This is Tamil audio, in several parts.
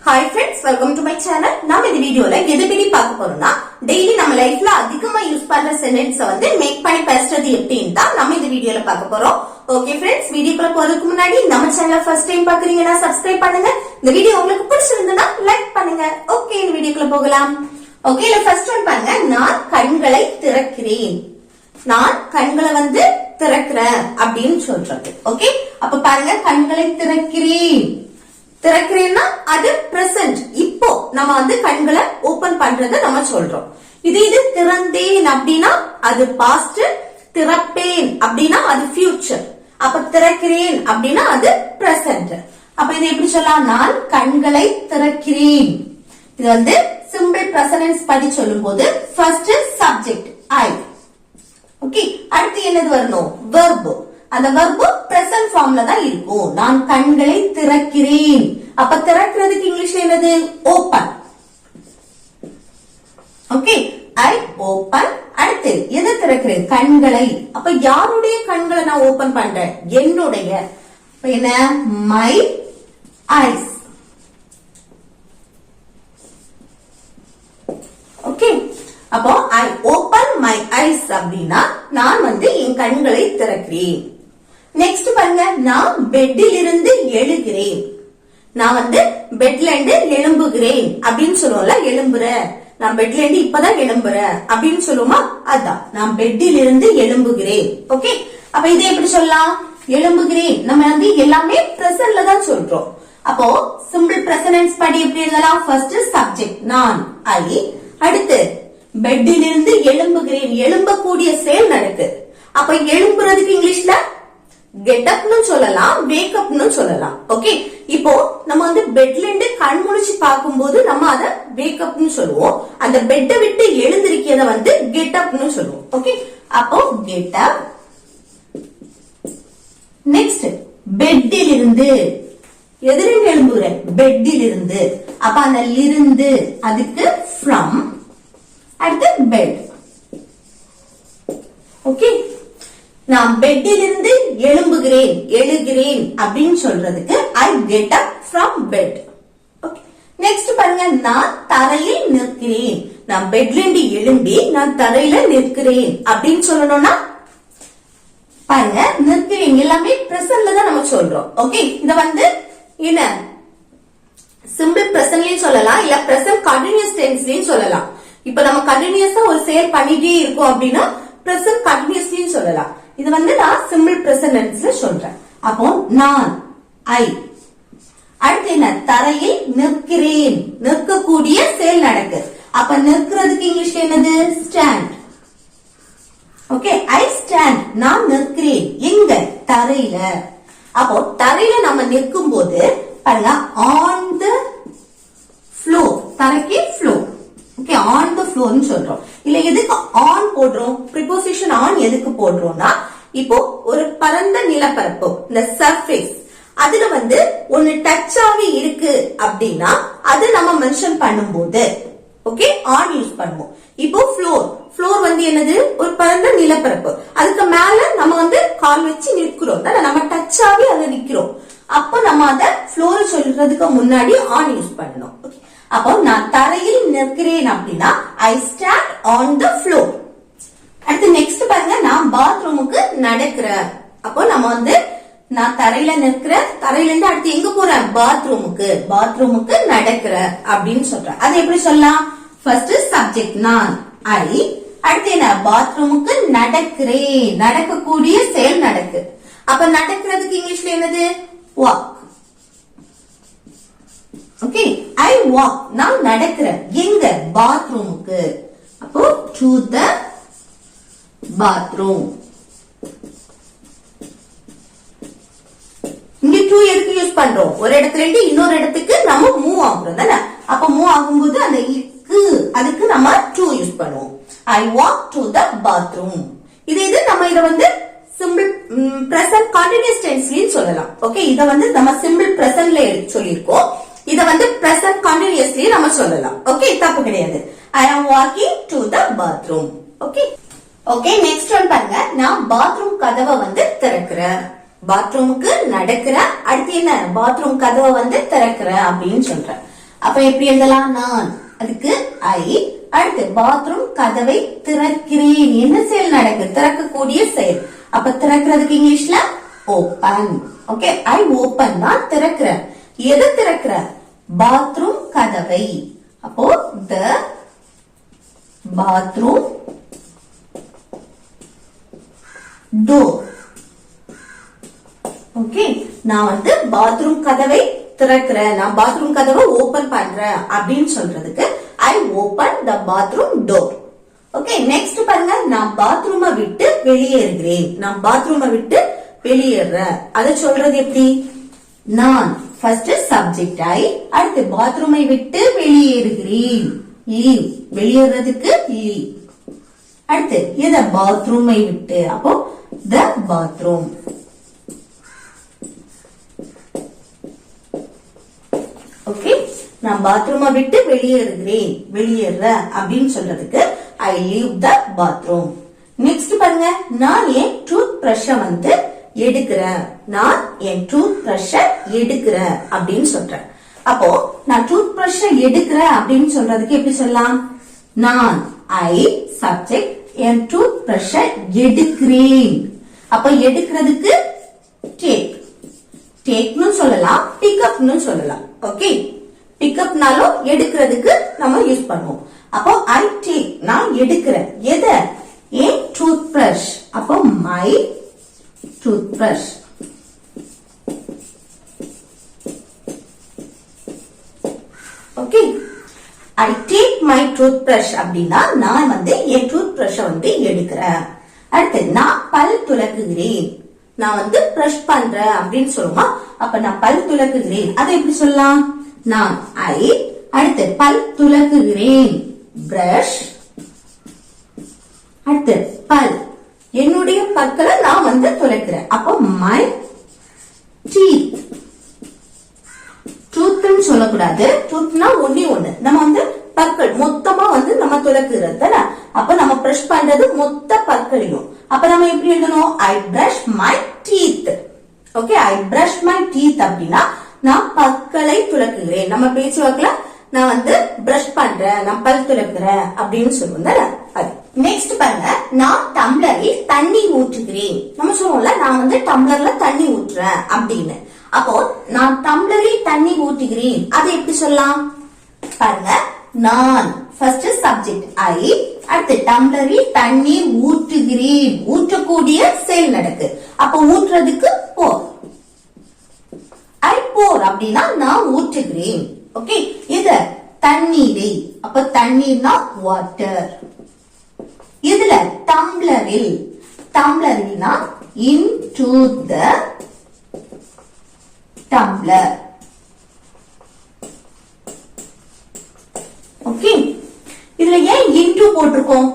Hi friends, welcome to my channel. நம்ம இந்த வீடியோல எதை பத்தி பார்க்க போறோம்னா, டெய்லி நம்ம லைஃப்ல அதிகமா யூஸ் பண்ற சென்டென்ஸ் வந்து மேக் பண்ணி பேசுறது எப்படின்னு தான் நம்ம இந்த வீடியோல பார்க்க போறோம். ஓகே ஃப்ரெண்ட்ஸ், வீடியோக்குள்ள போறதுக்கு முன்னாடி நம்ம சேனலை ஃபர்ஸ்ட் டைம் பாக்குறீங்கன்னா சப்ஸ்கிரைப் பண்ணுங்க. இந்த வீடியோ உங்களுக்கு பிடிச்சிருந்தா லைக் பண்ணுங்க. ஓகே, இந்த வீடியோக்குள்ள போகலாம். ஓகே, இல்ல ஃபர்ஸ்ட் ஒன் பாருங்க. நான் கண்களை திறக்கிறேன். நான் கண்களை வந்து திறக்கிறேன் அப்படின்னு சொல்றது. ஓகே, அப்ப பாருங்க, கண்களை திறக்கிறேன். திறக்கிறேன்னா அது பிரசன்ட். இப்போ நம்ம வந்து கண்களை ஓபன் பண்றத நம்ம சொல்றோம். இது திறந்தேன் அப்படின்னா அது பாஸ்ட். திறப்பேன் அப்படின்னா அது ஃபியூச்சர். அப்ப திறக்கிறேன் அப்படின்னா அது பிரசன்ட். அப்ப இதை எப்படி சொல்லலாம்? நான் கண்களை திறக்கிறேன். இது வந்து சிம்பிள் பிரசன்ஸ் படி சொல்லும் போது ஃபர்ஸ்ட் சப்ஜெக்ட் ஐ. ஓகே, அடுத்து என்னது வரணும்? வெர்ப். அந்த வெர்ப் பிரசன்ட் ஃபார்ம்ல தான் இருக்கும். நான் கண்களை திறக்கிறேன். அப்ப திறக்கிறதுக்கு இங்கிலீஷ்ல என்னது? ஓபன். ஓகே, ஐ ஓபன். அடுத்து எதை திறக்கிறேன்? கண்களை. அப்ப யாருடைய கண்களை நான் ஓபன் பண்றேன்? என்னுடைய. என்ன? My ice. ஓகே, அப்போ ஐ ஓபன் மை ஐஸ் அப்படின்னா நான் வந்து என் கண்களை திறக்கிறேன். நெக்ஸ்ட் பாருங்க, நான் பெட்டில் இருந்து எழுகிறேன். நான் வந்து பெட்ல இருந்து எழும்புகிறேன் அப்படின்னு சொல்லுவோம்ல. எழும்புற, நான் பெட்ல இருந்து இப்பதான் எழும்புற அப்படின்னு சொல்லுவோமா? அதான் நான் பெட்டில் இருந்து எழும்புகிறேன். ஓகே, அப்ப இதை எப்படி சொல்லலாம்? எழும்புகிறேன் நம்ம வந்து எல்லாமே பிரசன்ட்ல தான் சொல்றோம். அப்போ சிம்பிள் பிரசன்ஸ் படி எப்படி எழுதலாம்? ஃபர்ஸ்ட் சப்ஜெக்ட் நான் ஐ. அடுத்து பெட்டில் இருந்து எழும்புகிறேன். எழும்பக்கூடிய செயல் நடக்கு. அப்ப எழும்புறதுக்கு இங்கிலீஷ்ல கெட் அப்னு சொல்லலாம், வேக் அப்னு சொல்லலாம். ஓகே, இப்போ நம்ம வந்து பெட்ல இருந்து கண் முழிச்சு பார்க்கும்போது நம்ம அத வேக் அப்னு சொல்லுவோம். அந்த பெட்டை விட்டு எழுந்திருக்கிறத வந்து கெட் அப்னு சொல்லுவோம். ஓகே, அப்போ கெட் அப். நெக்ஸ்ட் பெட்டில் இருந்து. எதிரில் எழும்புற? பெட்டில் இருந்து. அப்ப அந்த இருந்து அதுக்கு ஃப்ரம். அடுத்து பெட். ஓகே, நான் பெட்டில் இருந்து எழும்புகிறேன், எழுகிறேன் அப்படின்னு சொல்றதுக்கு I get up from bed. Okay, next பாருங்க, நான் தரையில் நிற்கிறேன். நான் பெட்ல இருந்து எழும்பி நான் தரையில நிற்கிறேன் அப்படின்னு சொல்லணும்னா பாருங்க, நிற்கிறேன் எல்லாமே பிரசன்ட்ல தான் நம்ம சொல்றோம். ஓகே, இத வந்து என்ன சிம்பிள் பிரசன்ட்லயும் சொல்லலாம், இல்ல பிரசன்ட் கண்டினியூஸ் டென்ஸ்லயும் சொல்லலாம். இப்ப நம்ம கண்டினியூஸா ஒரு செயல் பண்ணிட்டே இருக்கோம் அப்படின்னா பிரசன்ட் கண்டினியூஸ்லயும் சொல்லலாம். இது வந்து நான் சிம்பிள் பிரசன்ட் டென்ஸ்ல சொல்றேன். அப்போ நான் ஐ. அடுத்து என்ன? தரையில் நிற்கிறேன். நிற்கக்கூடிய செயல் நடக்கு. அப்ப நிற்கிறதுக்கு இங்கிலீஷ்ல என்னது? ஸ்டாண்ட். Okay, I stand. நான் நிற்கிறேன். எங்க? தரையில. அப்போ தரையில நம்ம நிற்கும் போது பாருங்க, ஆன் த ஃப்ளோர். தரைக்கு ஃப்ளோர். ஓகே, ஆன் த ஃப்ளோர்னு சொல்றோம். இல்ல எதுக்கு ஆன் போடுறோம்? ப்ரிபோசிஷன் ஆன் எதுக்கு போடுறோம்னா, இப்போ ஒரு பரந்த நிலப்பரப்பு, இந்த சர்ஃபேஸ், அதுல வந்து ஒன்னு டச் ஆகி இருக்கு அப்படின்னா அது நம்ம மென்ஷன் பண்ணும்போது ஓகே ஆன் யூஸ் பண்ணுவோம். இப்போ ஃப்ளோர். ஃப்ளோர் வந்து என்னது? ஒரு பரந்த நிலப்பரப்பு. அதுக்கு மேல நம்ம வந்து கால் வச்சு நிற்கிறோம் தானே, நம்ம டச் ஆகி அதை நிக்கிறோம். அப்போ நம்ம அதை ஃப்ளோர் சொல்றதுக்கு முன்னாடி ஆன் யூஸ் பண்ணணும். அப்போ நான் தரையில் நிற்கிறேன் அப்படின்னா I stand on the floor. அடுத்து நெக்ஸ்ட் பாருங்க, நான் பாத்ரூமுக்கு நடக்கிறேன். அப்போ நம்ம வந்து நான் தரையில நிற்கிறேன், தரையில இருந்து அடுத்து எங்க போறேன்? பாத்ரூமுக்கு. பாத்ரூமுக்கு நடக்கிறேன் அப்படின்னு சொல்றேன். அது எப்படி சொல்லலாம்? ஃபர்ஸ்ட் சப்ஜெக்ட் நான் ஐ. அடுத்து என்ன? பாத்ரூமுக்கு நடக்கிறேன். நடக்கக்கூடிய செயல் நடக்கு. அப்ப நடக்கிறதுக்கு இங்கிலீஷ்ல என்னது? வாக். Okay, I walk. நான் நடக்கிறேன். எங்க? பாத்ரூமுக்கு. அப்போ டு த பாத்ரூம். இங்க டு எதுக்கு யூஸ் பண்றோம்? ஒரு இடத்துல இருந்து இன்னொரு இடத்துக்கு நம்ம மூவ் ஆகுறோம் தானே. அப்ப மூவ் ஆகும்போது அந்த இக்கு அதுக்கு நம்ம டு யூஸ் பண்ணுவோம். I walk to the bathroom. இது நம்ம இத வந்து சிம்பிள் பிரசன்ட் கண்டினியூஸ் டென்ஸ்லயும் சொல்லலாம். ஓகே, இத வந்து நம்ம சிம்பிள் பிரசன்ட்ல சொல்லிருக்கோம். இத வந்து பிரசன்ட் கண்டினியூஸ்லயே நம்ம சொல்லலாம். ஓகே, தப்பு கிடையாது. ஐ ஆம் walking to the bathroom. Okay okay, next one பாருங்க, நான் பாத்ரூம் கதவை வந்து திறக்கிறேன். பாத்ரூமுக்கு நடக்கிற, அடுத்து என்ன பாத்ரூம் கதவை வந்து திறக்கிற அப்படின்னு சொல்ற. அப்ப எப்படி எழுதலாம்? நான். அதுக்கு ஐ. அடுத்து பாத்ரூம் கதவை திறக்கிறேன். என்ன செயல் நடக்கு? திறக்கக்கூடிய செயல். அப்ப திறக்கிறதுக்கு இங்கிலீஷ்ல ஓபன். ஓகே, ஐ ஓபன் தான் திறக்கிறேன். எது திறக்கிற? பாத்ரூம் கதவை. அப்போ த பாத்ரூம் டோர். ஓகே, நான் வந்து பாத்ரூம் கதவை திறக்கிறேன், நான் பாத்ரூம் கதவை ஓபன் பண்றேன் அப்படின்னு சொல்றதுக்கு I open the bathroom door. Okay, next பாருங்க, நான் பாத்ரூமை விட்டு வெளியேறுகிறேன். நான் பாத்ரூமை விட்டு வெளியேறேன். அதை சொல்றது எப்படி? நான் ஃபர்ஸ்ட் சப்ஜெக்ட் ஐ, அடுத்து பாத்ரூமை விட்டு வெளியேறுகிறேன். லீவ். வெளியேறதுக்கு லீவ். அடுத்து எத? பாத்ரூமை விட்டு. அப்போ த பாத்ரூம். ஓகே, நான் பாத்ரூமை விட்டு வெளியேறுகிறேன், வெளியேற அப்படின்னு சொல்றதுக்கு I leave the bathroom. Next பாருங்க, நான் என் டூத் பிரஷ வந்து எடுக்கிறேன். நான் என் டூத் பிரஷ எடுக்கிறேன் அப்படின்னு சொல்றேன். அப்போ நான் டூத் பிரஷ எடுக்கிறேன் அப்படின்னு சொல்றதுக்கு எப்படி சொல்லலாம்? நான் ஐ சப்ஜெக்ட், என் டூத் பிரஷ எடுக்கிறேன். அப்ப எடுக்கிறதுக்கு டேக். டேக்னு சொல்லலாம், பிக்கப்னு சொல்லலாம். ஓகே, பிக்கப்னாலும் எடுக்கிறதுக்கு நம்ம யூஸ் பண்ணுவோம். அப்போ ஐ டேக், நான் எடுக்கிறேன். எத? ஏன் டூத் பிரஷ். அப்போ my tooth brush. Okay, I take my tooth brush அப்படின்னா நான் வந்து என் டூத் பிரஷ வந்து எடுக்கிறேன். அடுத்து நான் பல் துலக்குகிறேன். நான் வந்து பிரஷ் பண்றேன் அப்படின்னு சொல்லுமா? அப்ப நான் பல் துலக்குகிறேன். அதை எப்படி சொல்லலாம்? நான் ஐ, அடுத்து பல் துலக்குகிறேன் பிரஷ், அடுத்து பல், என்னுடைய பற்களை நான் வந்து துலக்குறேன். அப்போ மை டீத். டூத்னு சொல்லக்கூடாது. டூத்னா ஒண்ணு நம்ம வந்து பற்கள் மொத்தமா வந்து நம்ம துலக்குறது. அப்ப நம்ம பிரஷ் பண்றது மொத்த பற்களையும். அப்ப நம்ம எப்படி எழுதணும்? ஐ brush my teeth. Okay, I brush my teeth அப்படின்னா நான் பற்களை துலக்குகிறேன். நம்ம பேச்சு வாக்குல நான் வந்து பிரஷ் பண்றேன், நான் பல் துலக்குறேன் அப்படின்னு சொல்லுவோம். அது நெக்ஸ்ட் பாருங்க, நான் டம்ளரில் தண்ணி ஊற்றுகிறேன். நம்ம சொல்லுவோம்ல, நான் வந்து டம்ளர்ல தண்ணி ஊற்றுறேன் அப்படின்னு. அப்போ நான் டம்ளரில் தண்ணி ஊற்றுகிறேன், அதை எப்படி சொல்லலாம்? பாருங்க, நான் ஃபர்ஸ்ட் சப்ஜெக்ட் ஐ, அடுத்து டம்ளரில் தண்ணீர் ஊற்றுகிறேன். ஊற்றக்கூடிய செயல் நடக்கு. அப்ப ஊற்றுறதுக்கு போர். ஐ போர் அப்படின்னா நான் ஊற்றுகிறேன். ஓகே, இத தண்ணீரை. அப்ப தண்ணீர்னா வாட்டர். இதுல டம்ளரில், டம்ளரில்னா இன்டு த டம்ளர். ஓகே, இதுல ஏன் இன்டு போட்டிருக்கோம்?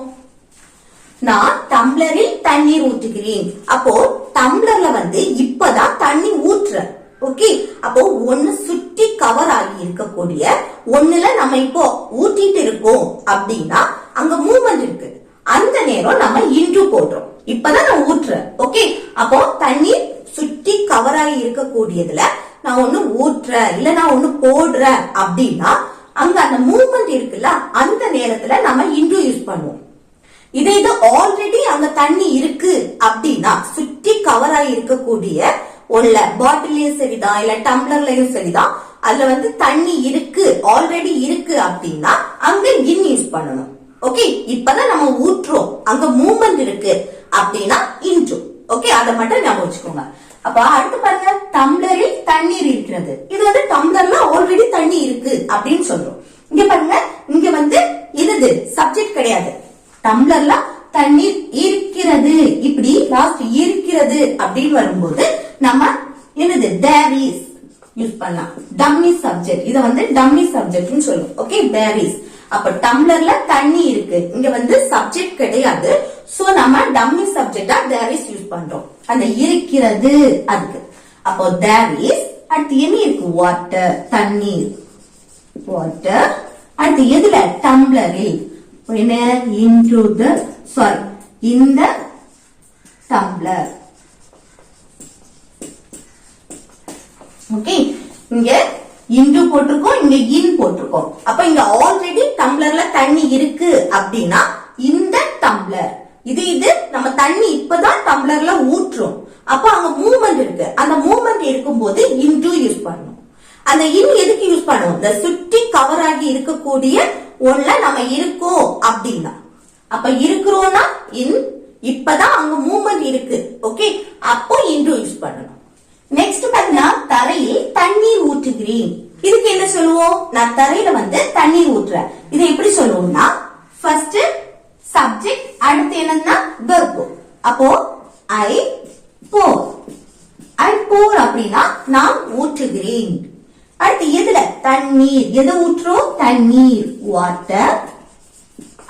நான் டம்ளரில் தண்ணீர் ஊற்றுகிறேன். அப்போ டம்ளர்ல வந்து இப்பதான் தண்ணி ஊற்றுற. ஓகே, அப்போ ஒன்னு சுற்றி கவர் ஆகி இருக்கக்கூடிய ஒண்ணுல நம்ம இப்போ ஊற்றிட்டு இருக்கோம் அப்படின்னா அங்க மூவ்மெண்ட் இருக்கு. அந்த நேரம் நம்ம இன்டு போடுறோம். இப்பதான் நான் ஊற்றுறேன். ஓகே, அப்போ தண்ணீர் சுற்றி கவர் ஆகி இருக்கக்கூடியதுல நான் ஒண்ணு ஊற்றுறேன் இல்ல நான் ஒண்ணு போடுறேன் அப்படின்னா அங்க அந்த மூவ்மெண்ட் இருக்குல்ல, அந்த நேரத்துல நம்ம இன்டு யூஸ் பண்ணுவோம். இது ஆல்ரெடி அங்க தண்ணி இருக்கு அப்படின்னா சுற்றி கவர் ஆகி இருக்கக்கூடிய ஒண்ணுல பாட்டிலையும் சரிதான் இல்ல டம்ளர்லயும் சரிதான், அதுல வந்து தண்ணி இருக்கு, ஆல்ரெடி இருக்கு அப்படின்னா அங்க இன் யூஸ் பண்ணணும். ஓகே, இப்பதான் நம்ம ஊற்றுறோம், அங்க மூவ்மெண்ட் இருக்கு அப்படின்னா இன்டு. ஓகே, அதை மட்டும் ஞாபகம் வச்சுக்கோங்க. அப்ப அடுத்து பாருங்க, டம்ளரில் தண்ணீர் இருக்கிறது. இது வந்து டம்ளர்ல ஆல்ரெடி தண்ணி இருக்கு அப்படின்னு சொல்றோம். இங்க பாருங்க, இங்க வந்து இது சப்ஜெக்ட் கிடையாது. டம்ளர்ல தண்ணீர் இருக்கிறது, இப்படி லாஸ்ட் இருக்கிறது அப்படின்னு வரும்போது நம்ம என்னது தேர் இஸ் யூஸ் பண்ணலாம். டம்மி சப்ஜெக்ட், இத வந்து டம்மி சப்ஜெக்ட்னு சொல்லுவோம். Okay, there is. அப்ப டம்ளர்ல தண்ணி இருக்கு, இங்க வந்து சப்ஜெக்ட் கிடையாது. சோ நம்ம டம்மி சப்ஜெக்டா தேர் இஸ் யூஸ் பண்றோம். அந்த இருக்கிறது அதுக்கு. அப்போ தேர் இஸ், அடுத்து என்ன இருக்கு? வாட்டர், தண்ணீர், வாட்டர். அடுத்து எதுல? டம்ளரில். என்ன? இன்டு த, சாரி, இந்த டம்ளர். ஓகே, இங்க இன்டு போட்டிருக்கோம், இங்க இன் போட்டிருக்கோம். போட்டிருக்கோம். அப்ப இங்க ஆல்ரெடி டம்ளர்ல தண்ணி இருக்கு அப்படின்னா இந்த டம்ளர். இது நம்ம தண்ணி இப்பதான் டம்ளர்ல ஊற்றுறோம். அப்ப அங்க மூவ்மெண்ட் இருக்கு. அந்த மூவ்மெண்ட் இருக்கும்போது இன்டு யூஸ் பண்ணணும். அந்த இன் எதுக்கு யூஸ் பண்ணுவோம்? இந்த சுற்றி கவர் ஆகி இருக்கக்கூடிய ஒண்ணுல நம்ம இருக்கோம் அப்படின்னா. அப்ப இருக்கிறோம்னா இன், இப்பதான் அங்க மூவ்மெண்ட் இருக்கு. ஓகே, அப்போ இன்டு யூஸ் பண்ணணும். நெக்ஸ்ட் பாத்தீங்கன்னா தரையில் தண்ணீர் ஊற்றுகிறேன். இதுக்கு என்ன சொல்லுவோம்? நான் தரையில தண்ணீர் ஊற்றுறேன். இதை எப்படி சொல்லுவோம்னா ஃபர்ஸ்ட் சப்ஜெக்ட், அடுத்து என்னன்னா verb. அப்போ ஐ போர். ஐ போர் அப்படின்னா நான் ஊற்றுகிறேன். அடுத்து எதுல? தண்ணீர். எதை ஊற்றுறோம்? தண்ணீர், வாட்டர்.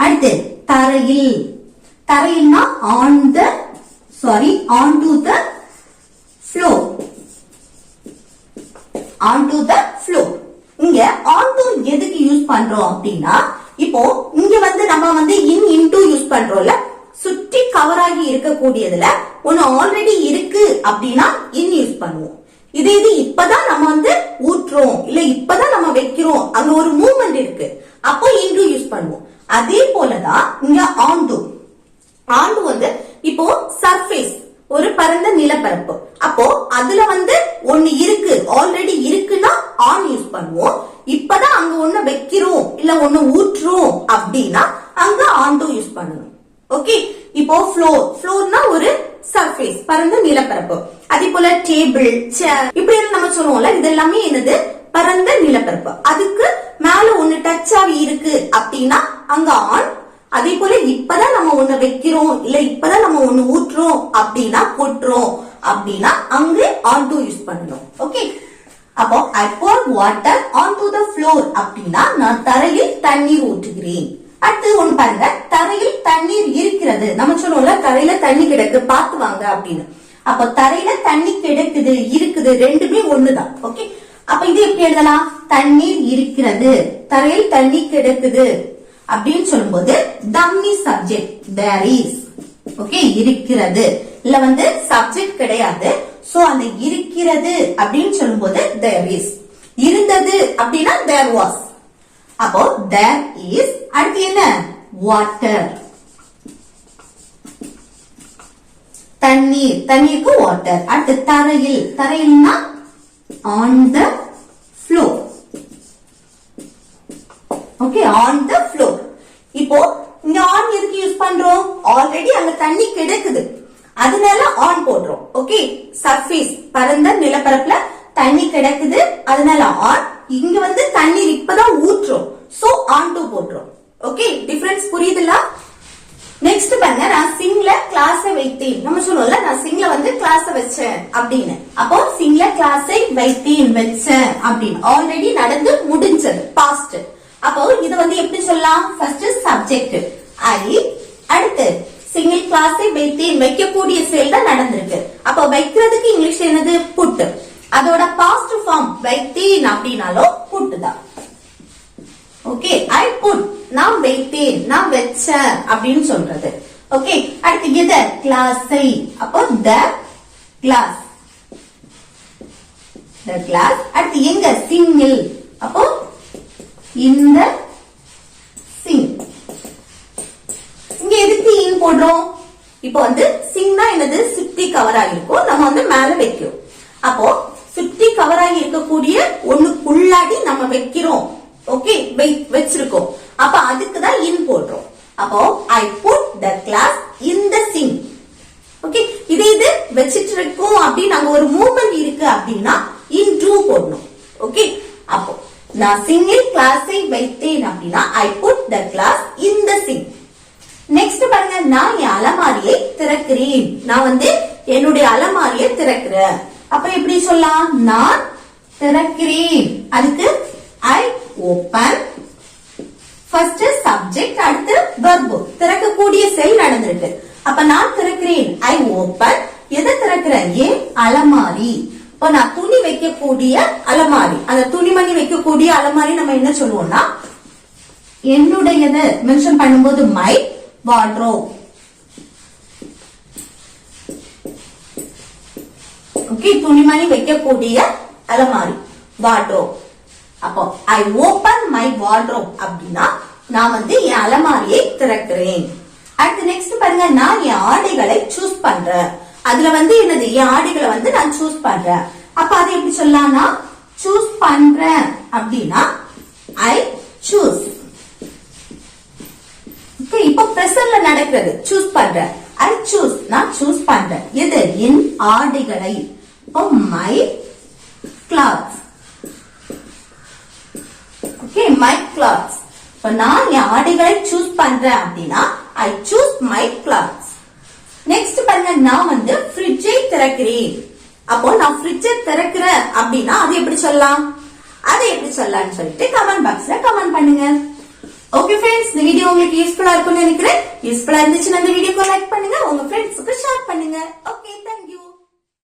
அடுத்து தரையில். தரையில்னா onto the floor. Onto the floor. இங்க ஆன் டு எதுக்கு யூஸ் பண்றோம் அப்படின்னா, இப்போ இங்க நம்ம இன்டு யூஸ் பண்றோம்ல, சுற்றி கவர் ஆகி இருக்கக்கூடியதுல ஒன்னு ஆல்ரெடி இருக்கு அப்படின்னா இன் யூஸ் பண்ணுவோம். இது இப்பதான் நம்ம ஊற்றுறோம், இல்ல இப்பதான் நம்ம வைக்கிறோம், அங்க ஒரு மூவ்மெண்ட் இருக்கு, அப்போ இன்டு யூஸ் பண்ணுவோம். அதே போலதான் இங்க ஆண்டு. ஆண்டு இப்போ சர்ஃபேஸ், ஒரு பரந்த நிலப்பரப்பு. அப்போ அதுல ஒன்னு இருக்கு, ஆல்ரெடி இருக்குன்னா ஆன் யூஸ் பண்ணுவோம். இப்பதான் அங்க ஒண்ணு வைக்கிறோம், இல்ல ஒண்ணு ஊற்றுறோம் அப்படின்னா அங்க ஆண்டு யூஸ் பண்ணணும். ஓகே, இப்போ ஃப்ளோர். ஃப்ளோர்னா ஒரு சர்ஃபேஸ், பரந்த நிலப்பரப்பு. அதே போல டேபிள், சேர், இப்படி நம்ம சொல்லுவோம்ல, இது எல்லாமே என்னது? பரந்த நிலப்பரப்பு. அதுக்கு மேல ஒண்ணு டச் ஆகி இருக்கு அப்படின்னா அங்க ஆன். அதே போல இப்பதான் நம்ம ஒண்ணு வைக்கிறோம், இல்ல இப்பதான் நம்ம ஒண்ணு ஊற்றுறோம் அப்படின்னா, கொட்டுறோம் அப்படின்னா அங்க ஆன் டு யூஸ் பண்ணணும். ஓகே, அப்போ I pour water onto the floor அப்படின்னா நான் தரையில் தண்ணீர் ஊற்றுகிறேன். அடுத்து ஒண்ணு பாருங்க, தரையில் தண்ணீர் இருக்கிறது. நம்ம சொல்லுவோம்ல, தரையில தண்ணி கிடக்கு, பார்த்து வாங்க அப்படின்னு. அப்ப தரையில தண்ணி கிடக்குது, இருக்குது, ரெண்டுமே ஒண்ணுதான். ஓகே, அப்ப இது எப்படி எழுதலாம்? தண்ணீர் இருக்கிறது, தரையில் தண்ணி கிடக்குது அப்படின்னு சொல்லும்போது dummy subject there is. Okay, இருக்கிறது இல்ல சப்ஜெக்ட் கிடையாது. சோ அந்த இருக்கிறது அப்படின்னு சொல்லும்போது there is. இருந்தது அப்படின்னா there was. அப்போ there is. அடுத்து என்ன? வாட்டர். தண்ணீர், தண்ணீருக்கு வாட்டர். அடுத்து தரையில். தரையில்னா on the floor. Okay, on the floor. இப்போ இங்க ஆன் எதுக்கு யூஸ் பண்றோம்? ஆல்ரெடி அங்க தண்ணி கிடைக்குது, அதனால ஆன் போடுறோம். ஓகே, சர்ஃபேஸ், பரந்த நிலப்பரப்புல தண்ணி கிடைக்குது, அதனால ஆன். இங்க தண்ணீர் இப்பதான் ஊற்றுறோம், சோ ஆன் டு போடுறோம். ஓகே, டிஃபரன்ஸ் புரியுதுல? நெக்ஸ்ட் பாருங்க, நான் சிங்ல கிளாஸ் வைத்தேன். நம்ம சொல்லுவோம்ல, நான் சிங்ல கிளாஸ் வச்சேன் அப்படின்னு. அப்போ சிங்ல கிளாஸை வைத்தேன், வச்சேன் அப்படின்னு ஆல்ரெடி நடந்து முடிஞ்சது, பாஸ்ட். அப்போ இது எப்படி சொல்லலாம்? ஃபர்ஸ்ட் சப்ஜெக்ட் ஐ, அடுத்து சிங்கிள் கிளாஸை வைத்தேன், வைக்கக்கூடிய செயல் தான் நடந்திருக்கு. அப்போ வைக்கிறதுக்கு இங்கிலீஷ் என்னது? புட். அதோட பாஸ்ட் ஃபார்ம் வைத்தேன் அப்படின்னாலும் புட் தான். ஓகே, ஐ புட், நான் வைத்தேன், நான் வச்சேன் அப்படின்னு சொல்றது. ஓகே, அடுத்து எது? கிளாஸை. அப்போ த கிளாஸ், த கிளாஸ். அடுத்து எங்க? சிங்கிள். அப்போ இந்த சிங். இங்க எதுக்கு இன் போடுறோம்? இப்போ சிங்னா என்னது? சுத்தி கவர் ஆகிருக்கும், நம்ம மேல வைக்கிறோம். அப்போ சுத்தி கவர் ஆகி இருக்கக்கூடிய ஒண்ணுக்குள்ளாடி நம்ம வைக்கிறோம். ஓகே, வச்சிருக்கோம். அப்ப அதுக்குதான் இன் போடுறோம். அப்போ I put the glass in the sink. Okay, இது வச்சிட்டு இருக்கோம் அப்படின்னு அங்க ஒரு மூவ்மெண்ட் இருக்கு அப்படின்னா இன் டு போடணும். ஓகே, அப்போ நான் சிங்கிள் கிளாஸை வைத்தேன் அப்படின்னா I put the glass in the sink. Next பாருங்க, நான் என் அலமாரியை திறக்கிறேன். நான் என்னுடைய அலமாரியை திறக்கிறேன். அப்ப எப்படி சொல்லலாம்? நான் திறக்கிறேன். அதுக்கு ஐ ஓபன். ஃபர்ஸ்ட் சப்ஜெக்ட், அடுத்து verb. திறக்கக்கூடிய செயல் நடந்திருக்கு. அப்ப நான் திறக்கிறேன், ஐ ஓபன். எதை திறக்கிறேன்? ஏன் அலமாரி. இப்ப நான் துணி வைக்கக்கூடிய அலமாரி, அந்த துணிமணி வைக்கக்கூடிய அலமாரி நம்ம என்ன சொல்லுவோம்னா என்னுடையது மென்ஷன் பண்ணும்போது மை வார்ட்ரோப். ஓகே, துணிமணி வைக்கக்கூடிய அலமாரி வார்ட்ரோப். அப்போ ஐ ஓபன் மை வார்ட்ரோப் அப்படின்னா நான் வந்து என் அலமாரியை திறக்கிறேன். அடுத்து நெக்ஸ்ட் பாருங்க, நான் என் ஆடைகளை சூஸ் பண்றேன். அதுல வந்து என்னது, என் ஆடைகளை வந்து நான் சூஸ் பண்றேன். அப்ப அது எப்படி சொல்லலாம்னா, சூஸ் பண்றேன் அப்படின்னா ஐ சூஸ். இப்ப பிரசன்ட்ல நடக்கிறது சூஸ் பண்றேன். ஐ சூஸ், நான் சூஸ் பண்றேன். எது, என் ஆடைகளை. My clothes. Okay, my clothes. இப்ப நான் என் ஆடைகளை சூஸ் பண்றேன் அப்படின்னா I choose my clothes. Next பாருங்க, நான் வந்து ஃப்ரிட்ஜை திறக்கிறேன். அப்போ நான் ஃப்ரிட்ஜை திறக்கிறேன் அப்படின்னா அது எப்படி சொல்லலாம், அதை எப்படி சொல்லலாம்னு சொல்லிட்டு கமெண்ட் பாக்ஸ்ல கமெண்ட் பண்ணுங்க. ஓகே ஃப்ரெண்ட்ஸ், இந்த வீடியோ உங்களுக்கு யூஸ்ஃபுல்லா இருக்கும்னு நினைக்கிறேன். யூஸ்ஃபுல்லா இருந்துச்சுன்னா இந்த வீடியோக்கு லைக் பண்ணுங்க, உங்க ஃப்ரெண்ட்ஸுக்கு ஷேர் பண்ணுங்க.